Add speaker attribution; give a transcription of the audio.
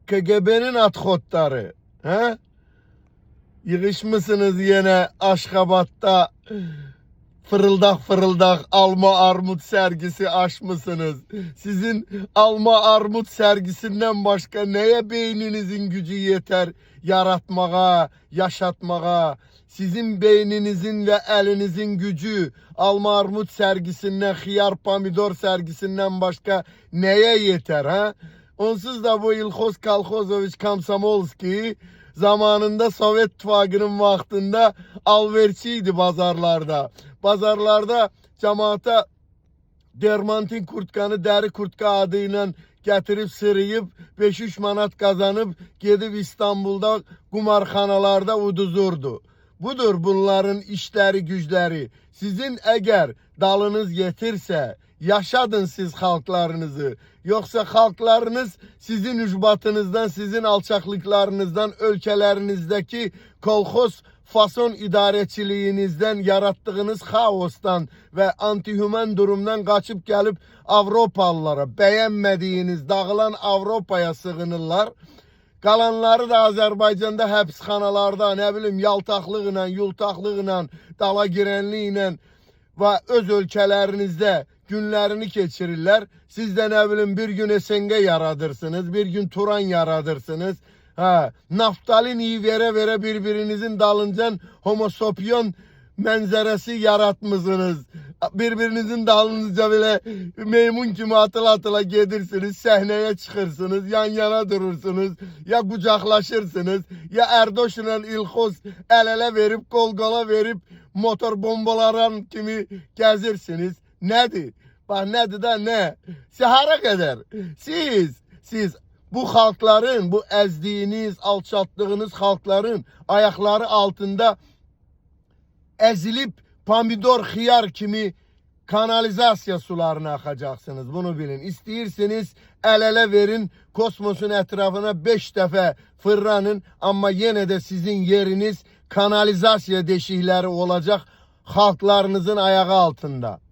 Speaker 1: KGB'nin atxotları. He? Yığışmışsınız yine Aşkabat'ta fırıldak fırıldak alma armut sergisi açmışsınız. Sizin alma armut sergisinden başka neye beyninizin gücü yeter yaratmağa, yaşatmağa? Sizin beyninizin ve elinizin gücü alma armut sergisinden, hıyar pomidor sergisinden başka neye yeter ha? Onsuz da bu İlhos Kalhozoviç Komsomolski zamanında Sovet İttifakı'nın vaxtında alverçiydi bazarlarda. Bazarlarda cemaata dermantin kurtkanı, deri kurtka adıyla getirip sırıyıp 5-3 manat kazanıp gedib İstanbul'da kumarxanalarda uduzurdu. Budur bunların işleri güçleri. Sizin eğer dalınız yetirse yaşadın siz halklarınızı. Yoksa halklarınız sizin ücbatınızdan, sizin alçaklıklarınızdan, ülkelerinizdeki kolhoz fason idarəçiliyinizdən, yarattığınız xaosdan və antihüman durumdan qaçıb gəlib Avropalılara, bəyənmədiyiniz, dağılan Avropaya sığınırlar. Qalanları da Azərbaycanda həbsxanalarda, nə bilim, yaltaqlıqla, yultaqlıqla, dala girənliklə və öz ölkələrinizdə günlərini keçirirlər. Siz də nə bilim bir gün SNG yaradırsınız, bir gün Turan yaradırsınız. Ha, naftalin iyi vere birbirinizin dalıncan homosopyon mənzərəsi yaratmışsınız. Birbirinizin dalınca böyle meymun kimi atıla gedirsiniz, səhnəyə çıxırsınız, yan yana durursunuz, ya qucaqlaşırsınız, ya Erdoş'la İlhos el-ele verip, qol-qola verip motor bombalaran kimi gəzirsiniz. Nədir? Bax, nədir da nə? Səhara qədər siz bu halkların, bu əzdiyiniz, alçaltdığınız halkların ayakları altında ezilip pomidor, xiyar kimi kanalizasiya sularına axacaksınız. Bunu bilin. İsteyirsiniz el-ele verin, kosmosun etrafına 5 dəfə fırlanın, ama yine de sizin yeriniz kanalizasiya deşikleri olacak halklarınızın ayağı altında.